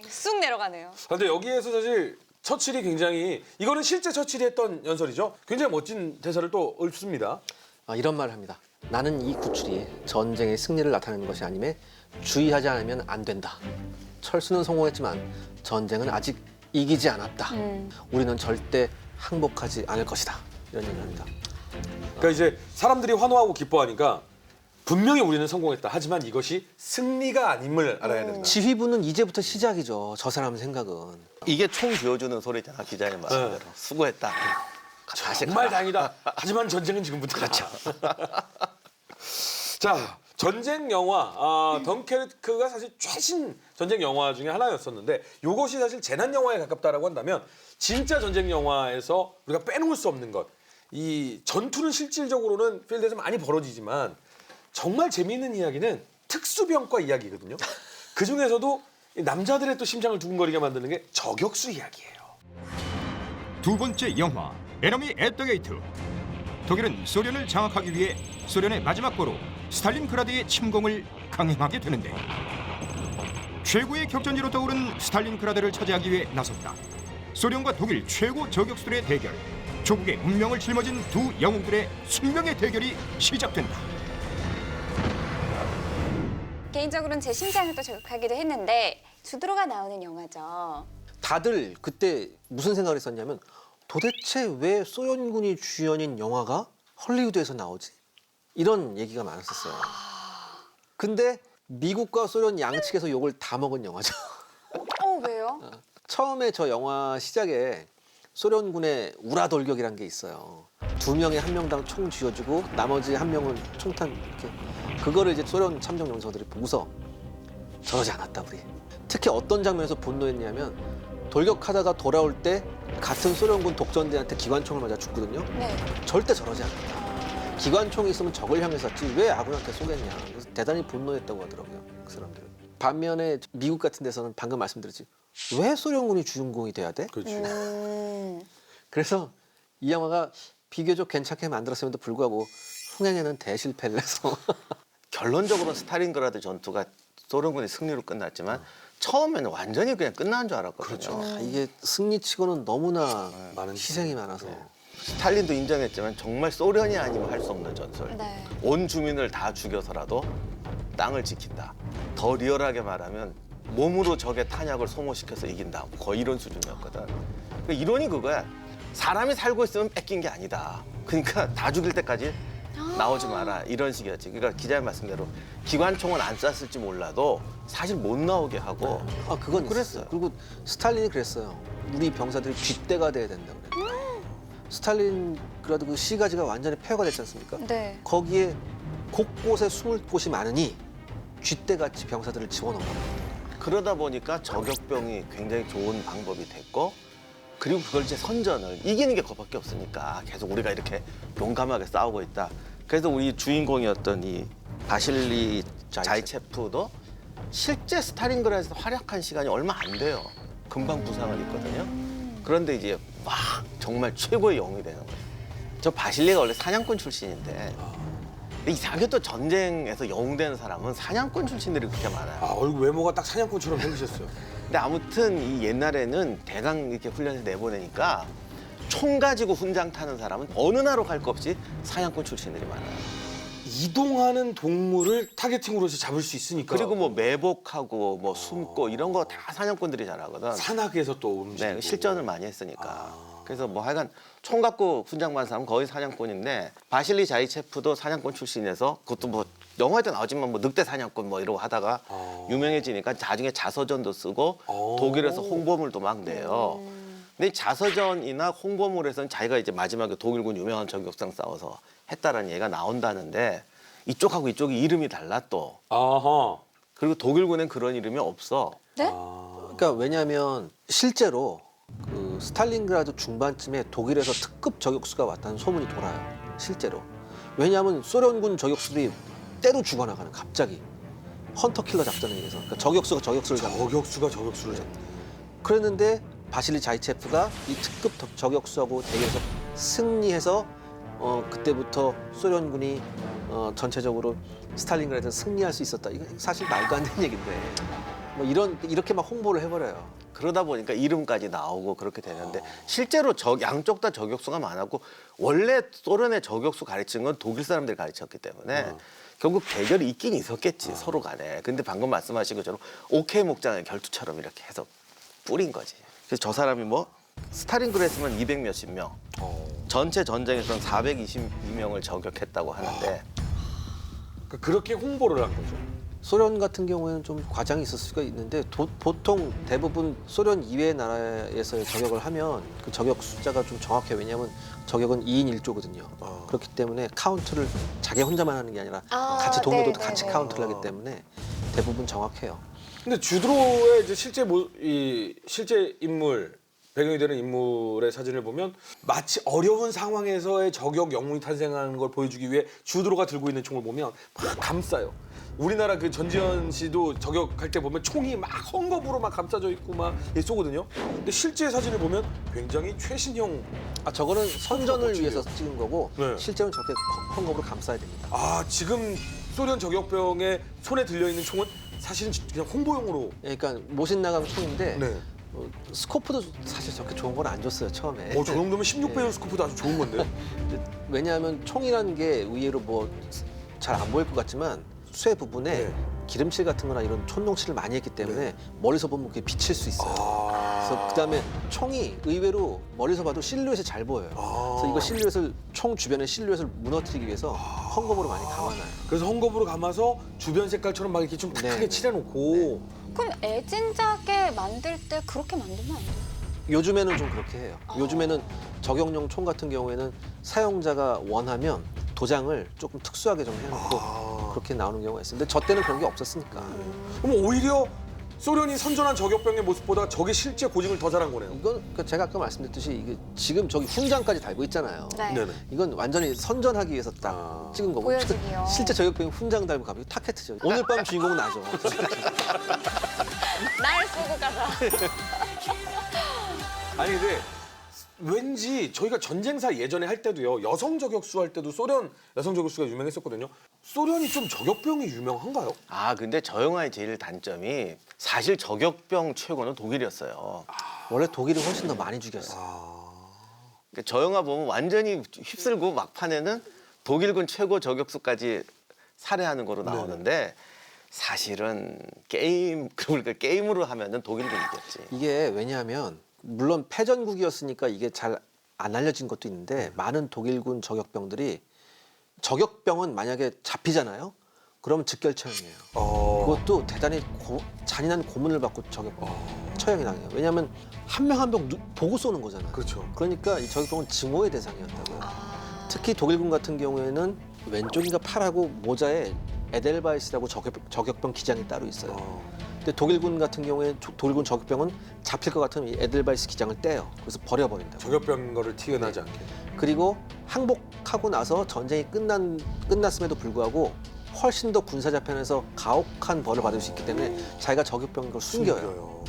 쑥 내려가네요. 근데 여기에서 사실 처칠이 굉장히 이거는 실제 처칠이 했던 연설이죠. 굉장히 멋진 대사를 또 읊습니다. 이런 말을 합니다. 나는 이 구출이 전쟁의 승리를 나타내는 것이 아님에 주의하지 않으면 안 된다. 철수는 성공했지만 전쟁은 아직 이기지 않았다. 우리는 절대 항복하지 않을 것이다. 이런 얘기를 합니다. 그러니까 이제 사람들이 환호하고 기뻐하니까 분명히 우리는 성공했다. 하지만 이것이 승리가 아님을 알아야 된다. 지휘부는 이제부터 시작이죠. 저 사람 생각은. 이게 총 쥐어주는 소리잖아, 기자님 말씀대로. 수고했다. 다시 정말 가라. 다행이다. 하지만 전쟁은 지금부터 가자. 자, 전쟁 영화 덩케르크가 사실 최신 전쟁 영화 중에 하나였었는데 이것이 사실 재난 영화에 가깝다라고 한다면 진짜 전쟁 영화에서 우리가 빼놓을 수 없는 것. 이 전투는 실질적으로는 필드에서 많이 벌어지지만 정말 재미있는 이야기는 특수병과 이야기거든요. 그 중에서도 남자들의 또 심장을 두근거리게 만드는 게 저격수 이야기예요. 두 번째 영화 에너미 앳 더 게이트. 독일은 소련을 장악하기 위해 소련의 마지막 보루 스탈린그라드의 침공을 강행하게 되는데 최고의 격전지로 떠오른 스탈린그라드를 차지하기 위해 나섰다. 소련과 독일 최고 저격수들의 대결. 조국의 운명을 짊어진 두 영웅들의 숙명의 대결이 시작된다. 개인적으로는 제 심장을 또 저격하기도 했는데 주드로가 나오는 영화죠. 다들 그때 무슨 생각을 했었냐면 도대체 왜 소련군이 주연인 영화가 헐리우드에서 나오지? 이런 얘기가 많았었어요. 근데 미국과 소련 양측에서 욕을 다 먹은 영화죠. 왜요? 처음에 저 영화 시작에 소련군의 우라돌격이라는 게 있어요. 2명에 1명당 총 쥐어주고 나머지 1명은 총탄 이렇게. 그거를 이제 소련 참전 용사들이 보고서 저러지 않았다 우리. 특히 어떤 장면에서 분노했냐면 돌격하다가 돌아올 때 같은 소련군 독전대한테 기관총을 맞아 죽거든요. 네. 절대 저러지 않았다. 기관총이 있으면 적을 향해 쐈지 왜 아군한테 쏘겠냐. 그래서 대단히 분노했다고 하더라고요. 그 사람들은. 반면에 미국 같은 데서는 방금 말씀드렸지. 왜 소련군이 주인공이 돼야 돼? 그렇죠. 그래서 이 영화가 비교적 괜찮게 만들었음에도 불구하고 흥행에는 대실패를 해서 결론적으로 스탈린그라드 전투가 소련군의 승리로 끝났지만 처음에는 완전히 그냥 끝난 줄 알았거든요. 그렇죠. 이게 승리치고는 너무나 많은 희생이 많아서 스탈린도 인정했지만 정말 소련이 아니면 할 수 없는 전설. 네. 온 주민을 다 죽여서라도 땅을 지킨다. 더 리얼하게 말하면 몸으로 적의 탄약을 소모시켜서 이긴다. 거의 이런 수준이었거든. 그러니까 이론이 그거야. 사람이 살고 있으면 뺏긴 게 아니다. 그러니까 다 죽일 때까지 나오지 마라. 이런 식이었지. 그러니까 기자의 말씀대로 기관총은 안 쐈을지 몰라도 사실 못 나오게 하고 그건 그랬어요. 있었어요. 그리고 스탈린이 그랬어요. 우리 병사들이 쥐떼가 돼야 된다고 그래요. 스탈린그라드 그 시가지가 완전히 폐허가 됐지 않습니까? 네. 거기에 곳곳에 숨을 곳이 많으니 쥐떼같이 병사들을 집어넣은 거예요. 그러다 보니까 저격병이 굉장히 좋은 방법이 됐고 그리고 그걸 이제 선전을 이기는 게 그것밖에 없으니까 계속 우리가 이렇게 용감하게 싸우고 있다. 그래서 우리 주인공이었던 이 바실리 자이체프도 실제 스탈린그라드에서 활약한 시간이 얼마 안 돼요. 금방 부상을 입거든요. 그런데 이제 막 정말 최고의 영웅이 되는 거예요. 저 바실리가 원래 사냥꾼 출신인데 근데 이상하게 또 전쟁에서 영웅되는 사람은 사냥꾼 출신들이 그렇게 많아요. 얼굴 외모가 딱 사냥꾼처럼 생기셨어요. 근데 아무튼 이 옛날에는 대강 이렇게 훈련해서 내보내니까 총 가지고 훈장 타는 사람은 어느 나라로 갈 거 없이 사냥꾼 출신들이 많아요. 이동하는 동물을 타겟팅으로 해서 잡을 수 있으니까. 그리고 뭐 매복하고 뭐 숨고 이런 거 다 사냥꾼들이 잘하거든. 산악에서 또 움직이고. 네, 실전을 많이 했으니까. 그래서 뭐 하여간 총 갖고 훈장 받은 사람은 거의 사냥꾼인데 바실리 자이체프도 사냥꾼 출신이라서 그것도 뭐 영화에도 나오지만 뭐 늑대 사냥꾼 뭐 이러고 하다가 유명해지니까 나중에 자서전도 쓰고 독일에서 홍보물도 막 내요. 근데 이 자서전이나 홍보물에서는 자기가 이제 마지막에 독일군 유명한 저격수랑 싸워서 했다라는 얘기가 나온다는데 이쪽하고 이쪽이 이름이 달라 또. 아하. 그리고 독일군엔 그런 이름이 없어. 네? 그러니까 왜냐하면 실제로 그 스탈린그라드 중반쯤에 독일에서 특급 저격수가 왔다는 소문이 돌아요. 실제로. 왜냐하면 소련군 저격수들이 때로 죽어나가는 갑자기 헌터킬러 작전에 의해서 그러니까 저격수가 저격수를 잡는. 저격수가 저격수를 잡는. 그랬는데 바실리 자이체프가 이 특급 저격수하고 대결해서 승리해서 그때부터 소련군이 전체적으로 스탈린그라드에서 승리할 수 있었다. 이거 사실 말도 안 되는 얘기인데 뭐 이렇게 막 홍보를 해버려요. 그러다 보니까 이름까지 나오고 그렇게 되는데 실제로 양쪽 다 저격수가 많았고 원래 소련의 저격수 가르치는 건 독일 사람들이 가르쳤기 때문에 결국 대결이 있긴 있었겠지 서로 간에. 근데 방금 말씀하신 것처럼 오케이 목장의 결투처럼 이렇게 해서 뿌린 거지. 그래서 저 사람이 뭐 스탈린그라드에서만 200 몇십 명, 전체 전쟁에서는 422명을 저격했다고 하는데 그러니까 그렇게 홍보를 한 거죠. 소련 같은 경우에는 좀 과장이 있을 수가 있는데 보통 대부분 소련 이외의 나라에서 저격을 하면 그 저격 숫자가 좀 정확해요. 왜냐하면 저격은 2인 1조거든요. 그렇기 때문에 카운트를 자기 혼자만 하는 게 아니라 같이 동료들도 네, 같이 네, 카운트를 하기 때문에 대부분 정확해요. 근데 주드로의 이제 실제 인물 배경이 되는 인물의 사진을 보면 마치 어려운 상황에서의 저격 영웅이 탄생하는 걸 보여주기 위해 주드로가 들고 있는 총을 보면 막 감싸요. 우리나라 그 전지현 씨도 저격할 때 보면 총이 막 헝겊으로 막 감싸져 있고 막 쏘거든요. 근데 실제 사진을 보면 굉장히 최신형. 저거는 선전을 멋지네요. 위해서 찍은 거고 네. 실제로는 저렇게 헝겊으로 감싸야 됩니다. 지금 소련 저격병의 손에 들려 있는 총은 사실은 그냥 홍보용으로. 그러니까 모신 나간 총인데 네. 스코프도 사실 저렇게 좋은 건 안 줬어요 처음에. 저 정도면 16배율 스코프도 아주 좋은 건데. 왜냐하면 총이라는 게 의외로 뭐 잘 안 보일 것 같지만 쇠 부분에 네. 기름칠 같은 거나 이런 촌농칠을 많이 했기 때문에 멀리서 보면 그게 비칠 수 있어요. 그래서 그다음에 총이 의외로 멀리서 봐도 실루엣이 잘 보여요. 그래서 이거 실루엣을 총 주변의 실루엣을 무너뜨리기 위해서 헝겊으로 많이 감아놔요. 그래서 헝겊으로 감아서 주변 색깔처럼 막 이렇게 좀 탁하게 네. 칠해놓고. 그럼 애진작에 만들 때 그렇게 만들면 안 돼요? 요즘에는 좀 그렇게 해요. 요즘에는 저격용 총 같은 경우에는 사용자가 원하면 도장을 조금 특수하게 좀 해놓고 그렇게 나오는 경우가 있어요. 근데 저 때는 그런 게 없었으니까. 그럼 오히려 소련이 선전한 저격병의 모습보다 저게 실제 고증을 더 잘한 거네요. 이건 그러니까 제가 아까 말씀드렸듯이 이게 지금 저기 훈장까지 달고 있잖아요. 네. 네네. 이건 완전히 선전하기 위해서 딱 찍은 거고 보여주기요. 실제 저격병 훈장 달고 가면 타켓이죠. 오늘 밤 주인공은 나죠. 날 쏘고 가자. 아니 근데 왠지 저희가 전쟁사 예전에 할 때도요. 여성 저격수 할 때도 소련 여성 저격수가 유명했었거든요. 소련이 좀 저격병이 유명한가요? 근데 저 영화의 제일 단점이 사실 저격병 최고는 독일이었어요. 원래 독일이 훨씬 더 많이 죽였어요. 그러니까 저 영화 보면 완전히 휩쓸고 막판에는 독일군 최고 저격수까지 살해하는 거로 나오는데 사실은 그러니까 게임으로 하면은 독일군이 이겼지. 이게 왜냐하면 물론 패전국이었으니까 이게 잘 안 알려진 것도 있는데 많은 독일군 저격병들이 저격병은 만약에 잡히잖아요. 그럼 즉결처형이에요. 그것도 대단히 잔인한 고문을 받고 처형이 당해요. 왜냐하면 한 명 한 명 보고 쏘는 거잖아요. 그렇죠. 그러니까 이 저격병은 증오의 대상이었다고요. 특히 독일군 같은 경우에는 왼쪽인가 팔하고 모자에 에델바이스라고 저격병 기장이 따로 있어요. 근데 독일군 같은 경우에 독일군 저격병은 잡힐 것 같으면 이 에델바이스 기장을 떼요. 그래서 버려버린다고. 저격병 거를 티어나지 않게. 그리고 항복하고 나서 전쟁이 끝났음에도 불구하고 훨씬 더 군사자편에서 가혹한 벌을 받을 수 있기 때문에 자기가 저격병인 걸 숨겨요.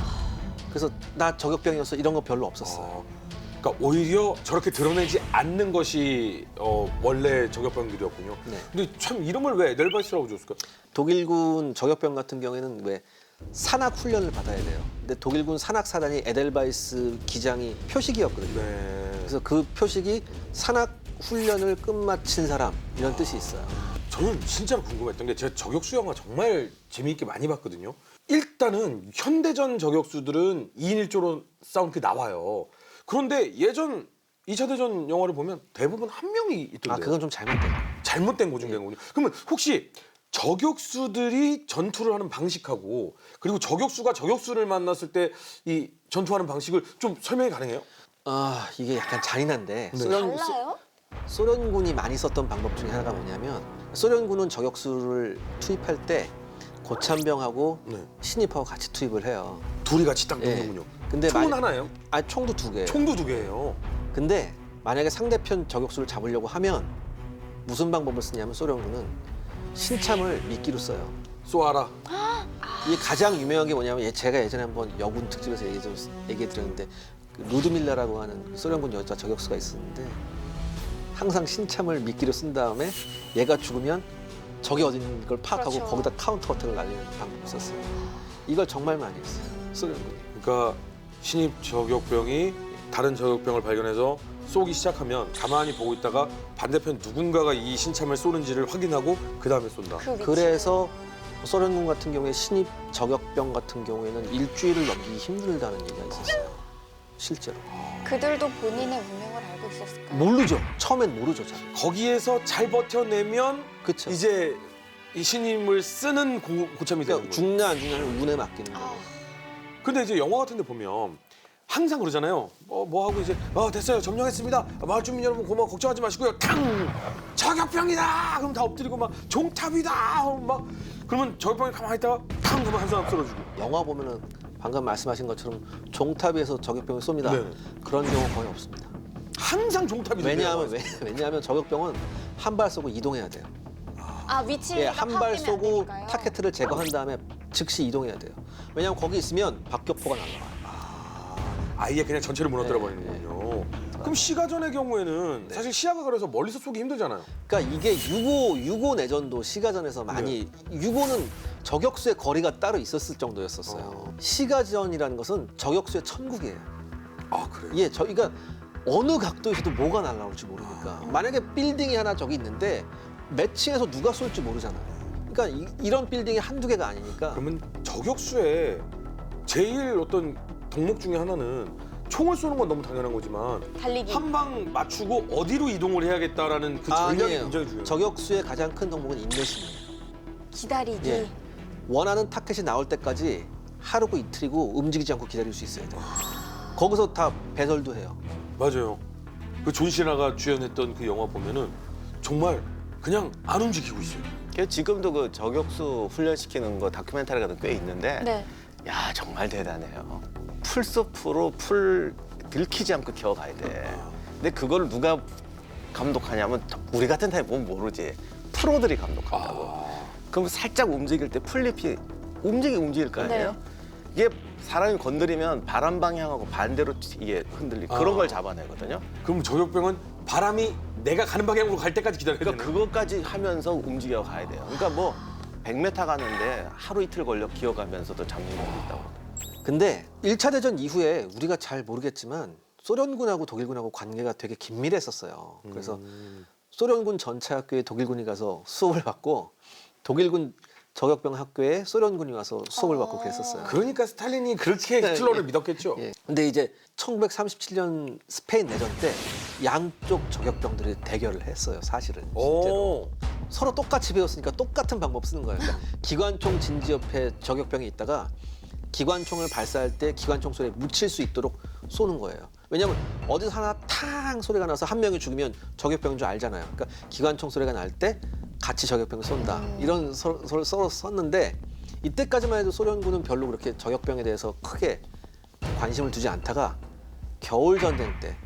그래서 나 저격병이었어 이런 거 별로 없었어요. 그러니까 오히려 저렇게 드러내지 않는 것이 원래 저격병들이었군요. 네. 근데 참 이름을 왜 에델바이스라고 줬을까? 독일군 저격병 같은 경우에는 왜 산악 훈련을 받아야 돼요. 근데 독일군 산악 사단이 에델바이스 기장이 표식이었거든요. 네. 그래서 그 표식이 산악 훈련을 끝마친 사람 이런 뜻이 있어요. 저는 진짜로 궁금했던 게 제가 저격수 영화 정말 재미있게 많이 봤거든요. 일단은 현대전 저격수들은 2인 1조로 싸운 게 나와요. 그런데 예전 2차 대전 영화를 보면 대부분 한 명이 있던데요. 아 그건 좀 잘못돼요. 잘못된 고증된 거군요. 그러면 혹시 저격수들이 전투를 하는 방식하고 그리고 저격수가 저격수를 만났을 때 이 전투하는 방식을 좀 설명이 가능해요? 아 이게 약간 잔인한데 네. 달라요? 소련군이 많이 썼던 방법 중에 하나가 뭐냐면 소련군은 저격수를 투입할 때 고참병하고 네. 신입하고 같이 투입을 해요. 둘이 같이 딱 예. 놓는군요. 근데 총은 만약- 하나예요? 아 총도 2개. 총도 2개예요. 근데 만약에 상대편 저격수를 잡으려고 하면 무슨 방법을 쓰냐면 소련군은 신참을 미끼로 써요. 쏘아라. 이게 가장 유명한 게 뭐냐면 제가 예전에 한번 여군 특집에서 얘기해 드렸는데 그 루드밀라라고 하는 소련군 여자 저격수가 있었는데 항상 신참을 미끼로 쓴 다음에 얘가 죽으면 적이 어디 있는 걸 파악하고 그렇죠. 거기다 카운터 어택을 날리는 방법을 썼어요. 이걸 정말 많이 했어요. 소련군이. 그러니까 신입 저격병이 다른 저격병을 발견해서 쏘기 시작하면 가만히 보고 있다가 반대편 누군가가 이 신참을 쏘는지를 확인하고 그 다음에 쏜다. 그 위치. 그래서 소련군 같은 경우에 신입 저격병 같은 경우에는 일주일을 넘기기 힘들다는 얘기가 있었어요. 실제로. 그들도 본인의 운명을 알고 있었을까요? 모르죠. 처음엔 모르죠. 잘. 거기에서 잘 버텨내면 그쵸. 이제 이 신임을 쓰는 고참이 되는 그러니까 거예요. 죽냐 안 죽냐는 운에 맡기는 거예요. 아, 근데 이제 영화 같은 데 보면 항상 그러잖아요. 뭐 하고 이제 됐어요. 점령했습니다. 마을 주민 여러분 고마워 걱정하지 마시고요. 탕! 저격병이다. 그럼 다 엎드리고 막 종탑이다. 막 그러면 저격병이 가만히 있다가 탕! 그러면 한 사람 쓰러지고. 영화 보면은 방금 말씀하신 것처럼 종탑에서 저격병을 쏩니다. 네. 그런 경우 거의 없습니다. 항상 종탑이 왜냐하면 저격병은 한 발 쏘고 이동해야 돼요. 위치가 예, 한 발 파악되면 안 쏘고 되니까요. 타켓을 제거한 다음에 즉시 이동해야 돼요. 왜냐하면 거기 있으면 박격포가 날라와요. 아예 그냥 전체를 무너뜨려 네, 버리는군요. 그럼 시가전의 경우에는 사실 시야가 가려서 멀리서 쏘기 힘들잖아요. 그러니까 이게 유고 내전도 시가전에서 많이 유고는 저격수의 거리가 따로 있었을 정도였었어요. 시가전이라는 것은 저격수의 천국이에요. 아 그래요? 예, 저희가 어느 각도에서도 뭐가 날라올지 모르니까. 만약에 빌딩이 하나 저기 있는데 몇 층에서 누가 쏠지 모르잖아요. 그러니까 이런 빌딩이 한두 개가 아니니까. 그러면 저격수의 제일 어떤 덕목 중에 하나는 총을 쏘는 건 너무 당연한 거지만 달리기. 한 방 맞추고 어디로 이동을 해야겠다라는 그 전략이 아니에요. 굉장히 중요해요. 저격수의 가장 큰 덕목은 인내심이에요. 기다리기. 예. 원하는 타켓이 나올 때까지 하루고 이틀이고 움직이지 않고 기다릴 수 있어야 돼요. 거기서 다 배설도 해요. 맞아요. 그 존 시나가 주연했던 그 영화 보면은 정말 그냥 안 움직이고 있어요. 그래서 지금도 그 저격수 훈련시키는 거 다큐멘터리 같은 꽤 있는데 네. 야 정말 대단해요. 풀숲으로 풀 들키지 않고 기어가야 돼. 근데 그걸 누가 감독하냐면 우리 같은 타입 보면 모르지. 프로들이 감독한다고. 그럼 살짝 움직일 때 풀잎이 움직일 거 아니에요? 네. 이게 사람이 건드리면 바람 방향하고 반대로 이게 흔들리고 그런 걸 잡아내거든요. 그럼 저격병은 바람이 내가 가는 방향으로 갈 때까지 기다려야 그러니까 되는 그것까지 하면서 움직여 가야 돼요. 그러니까 뭐 100m 가는데 하루 이틀 걸려 기어가면서도 잡는 경우도 있다고. 근데 1차 대전 이후에 우리가 잘 모르겠지만 소련군하고 독일군하고 관계가 되게 긴밀했었어요. 그래서 소련군 전차 학교에 독일군이 가서 수업을 받고 독일군 저격병 학교에 소련군이 와서 수업을 받고 그랬었어요. 그러니까 스탈린이 그렇게 히틀러를 믿었겠죠. 예. 근데 이제 1937년 스페인 내전 때 양쪽 저격병들이 대결을 했어요. 사실은 실제로. 오. 서로 똑같이 배웠으니까 똑같은 방법 쓰는 거예요. 그러니까 기관총 진지 옆에 저격병이 있다가 기관총을 발사할 때 기관총 소리에 묻힐 수 있도록 쏘는 거예요. 왜냐하면 어디서 하나 탕 소리가 나서 한 명이 죽으면 저격병인 줄 알잖아요. 그러니까 기관총 소리가 날 때 같이 저격병을 쏜다. 이런 서로 썼는데 이때까지만 해도 소련군은 별로 그렇게 저격병에 대해서 크게 관심을 두지 않다가 겨울 전쟁 때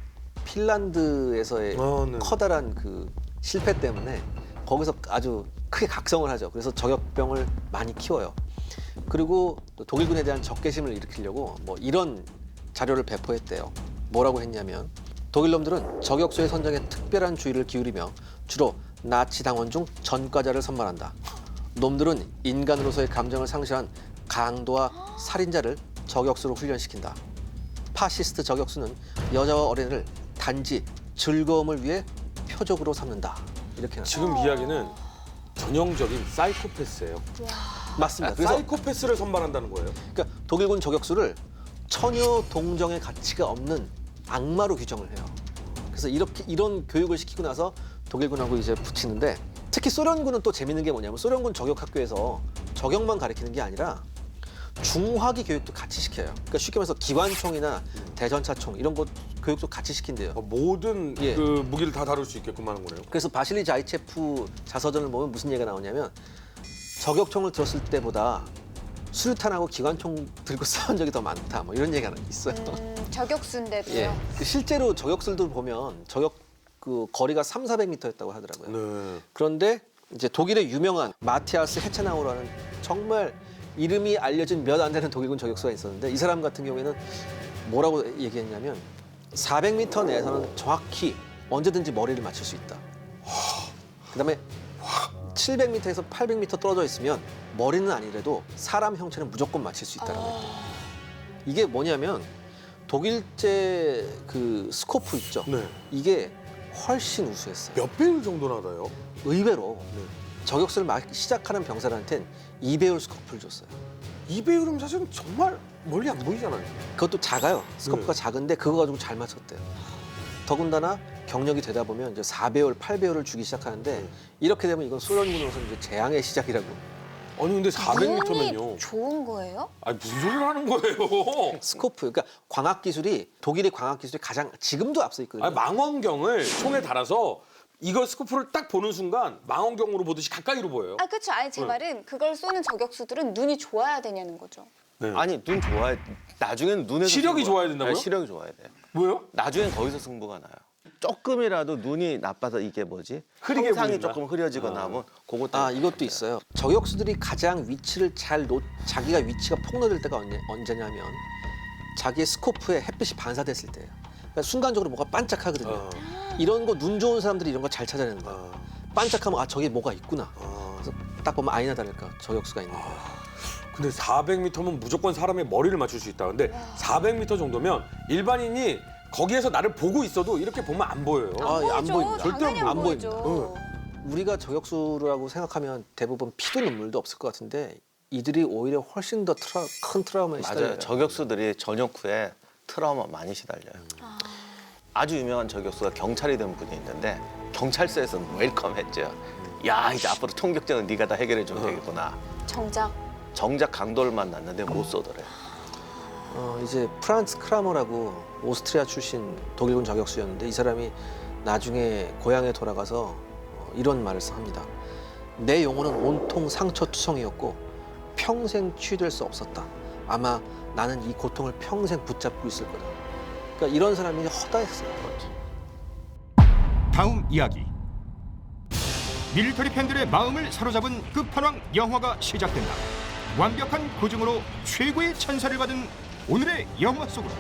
핀란드에서의 네. 커다란 그 실패 때문에 거기서 아주 크게 각성을 하죠. 그래서 저격병을 많이 키워요. 그리고 또 독일군에 대한 적개심을 일으키려고 뭐 이런 자료를 배포했대요. 뭐라고 했냐면 독일 놈들은 저격수의 선정에 특별한 주의를 기울이며 주로 나치 당원 중 전과자를 선발한다. 놈들은 인간으로서의 감정을 상실한 강도와 살인자를 저격수로 훈련시킨다. 파시스트 저격수는 여자와 어린이를 단지 즐거움을 위해 표적으로 삼는다. 이렇게 나와요. 지금 이야기는 전형적인 사이코패스예요. 맞습니다. 그래서 사이코패스를 선발한다는 거예요. 그러니까 독일군 저격수를 처녀 동정의 가치가 없는 악마로 규정을 해요. 그래서 이런 교육을 시키고 나서 독일군하고 이제 붙이는데 특히 소련군은 또 재밌는 게 뭐냐면 소련군 저격학교에서 저격만 가르치는 게 아니라 중화기 교육도 같이 시켜요. 그러니까 쉽게 말해서 기관총이나 대전차총 이런 거 교육도 같이 시킨대요. 모든 예. 그 무기를 다 다룰 수 있게끔 하는 거네요. 그래서 바실리 자이체프 자서전을 보면 무슨 얘기가 나오냐면 저격총을 들었을 때보다 수류탄하고 기관총 들고 싸운 적이 더 많다. 뭐 이런 얘기가 있어요. 저격수인데도요. 예. 실제로 저격술들 보면 저격 그 거리가 300~400m였다고 하더라고요. 네. 그런데 이제 독일의 유명한 마티아스 헤체나우라는 정말 이름이 알려진 몇 안 되는 독일군 저격수가 있었는데 이 사람 같은 경우에는 뭐라고 얘기했냐면 400m 내에서는 정확히 언제든지 머리를 맞출 수 있다. 그다음에 700m에서 800m 떨어져 있으면 머리는 아니래도 사람 형체는 무조건 맞힐 수 있다는 거예요. 이게 뭐냐면 독일제 그 스코프 있죠. 네. 이게 훨씬 우수했어요. 몇 배율 정도나 나요? 의외로 저격수를 막 시작하는 병사들한테는 2배율 스코프를 줬어요. 2배율이면 사실은 정말 멀리 안 보이잖아요. 그것도 작아요. 스코프가 작은데 그거 가지고 잘 맞췄대요. 더군다나 경력이 되다 보면 이제 4배율, 8배율을 주기 시작하는데 이렇게 되면 이건 소련군으로서는 이제 재앙의 시작이라고. 아니 근데 운이 400m면요. 좋은 거예요? 아니 무슨 소리를 하는 거예요? 스코프, 그러니까 광학 기술이 독일의 광학 기술이 가장 지금도 앞서 있거든요. 아니, 망원경을 총에 달아서 이걸 스코프를 딱 보는 순간 망원경으로 보듯이 가까이로 보여요. 아, 그렇죠. 아니, 제 말은 그걸 쏘는 저격수들은 눈이 좋아야 되냐는 거죠. 네. 아니 눈 좋아해. 나중에는 눈에서 시력이 승부가- 좋아야 된다고요? 네, 시력이 좋아야 돼. 왜요? 나중엔 거기서 승부가 나요. 조금이라도 눈이 나빠서 이게 뭐지? 흐리게 형상이 보인다? 조금 흐려지거나 하면 그것 아, 때문에 이것도 있어요. 저격수들이 가장 위치를 자기가 위치가 폭로될 때가 언제냐면 자기의 스코프에 햇빛이 반사됐을 때예요. 그러니까 순간적으로 뭐가 반짝하거든요. 어. 이런 거 눈 좋은 사람들이 이런 거 잘 찾아내는 거예요. 반짝하면 아, 저기 뭐가 있구나. 그래서 딱 보면 아니나 다를까 저격수가 있는 거예요. 근데 400m면 무조건 사람의 머리를 맞출 수 있다. 근데 400m 정도면 일반인이 거기에서 나를 보고 있어도 이렇게 보면 안 보여요. 아, 예, 안 보이죠. 보입니다. 당연히 절대 안 보입니다. 보이죠. 우리가 저격수라고 생각하면 대부분 피도 눈물도 없을 것 같은데 이들이 오히려 훨씬 더 큰 트라우마에 시달려요. 맞아요. 저격수들이 전역 후에 트라우마 많이 시달려요. 아주 유명한 저격수가 경찰이 된 분이 있는데 경찰서에서는 웰컴했죠. 야 이제 앞으로 총격전은 네가 다 해결해 주면 되겠구나. 정작 강도를 만났는데 못 쏘더래. 이제 프란츠 크라머라고 오스트리아 출신 독일군 저격수였는데 이 사람이 나중에 고향에 돌아가서 이런 말을 합니다. 내 영혼은 온통 상처투성이었고 평생 치유될 수 없었다. 아마 나는 이 고통을 평생 붙잡고 있을 거다. 그러니까 이런 사람이 허다했어요. 다음 이야기. 밀리터리 팬들의 마음을 사로잡은 끝판왕 영화가 시작된다. 완벽한 고증으로 최고의 찬사를 받은 오늘의 영화 속으로.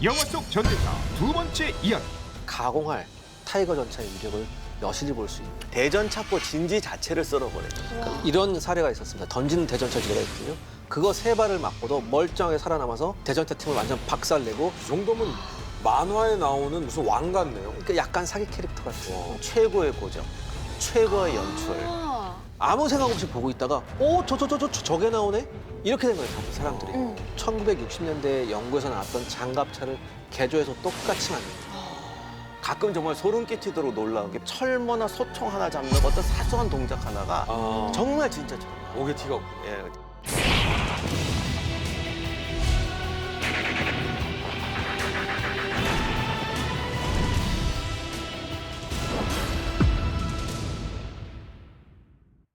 영화 속 전대사 두 번째 이야기. 가공할 타이거 전차의 위력을 여실히 볼 수 있는 대전 찾고 진지 자체를 썰어버려요. 이런 사례가 있었습니다. 던지는 대전차 지뢰가 있거든요. 그거 3발을 맞고도 멀쩡하게 살아남아서 대전차 팀을 완전 박살내고 이 정도면 만화에 나오는 무슨 왕 같네요. 그러니까 약간 사기 캐릭터 같아요. 최고의 고정, 최고의 연출. 아무 생각 없이 보고 있다가 저게 나오네? 이렇게 된 거예요, 사람들이. 1960년대 영국에서 나왔던 장갑차를 개조해서 똑같이 만듭니다. 가끔 정말 소름 끼치도록 놀라운 게 철모나 소총 하나 잡는 어떤 사소한 동작 하나가 정말 진짜처럼 나와요. 오게 티가 없고. 예.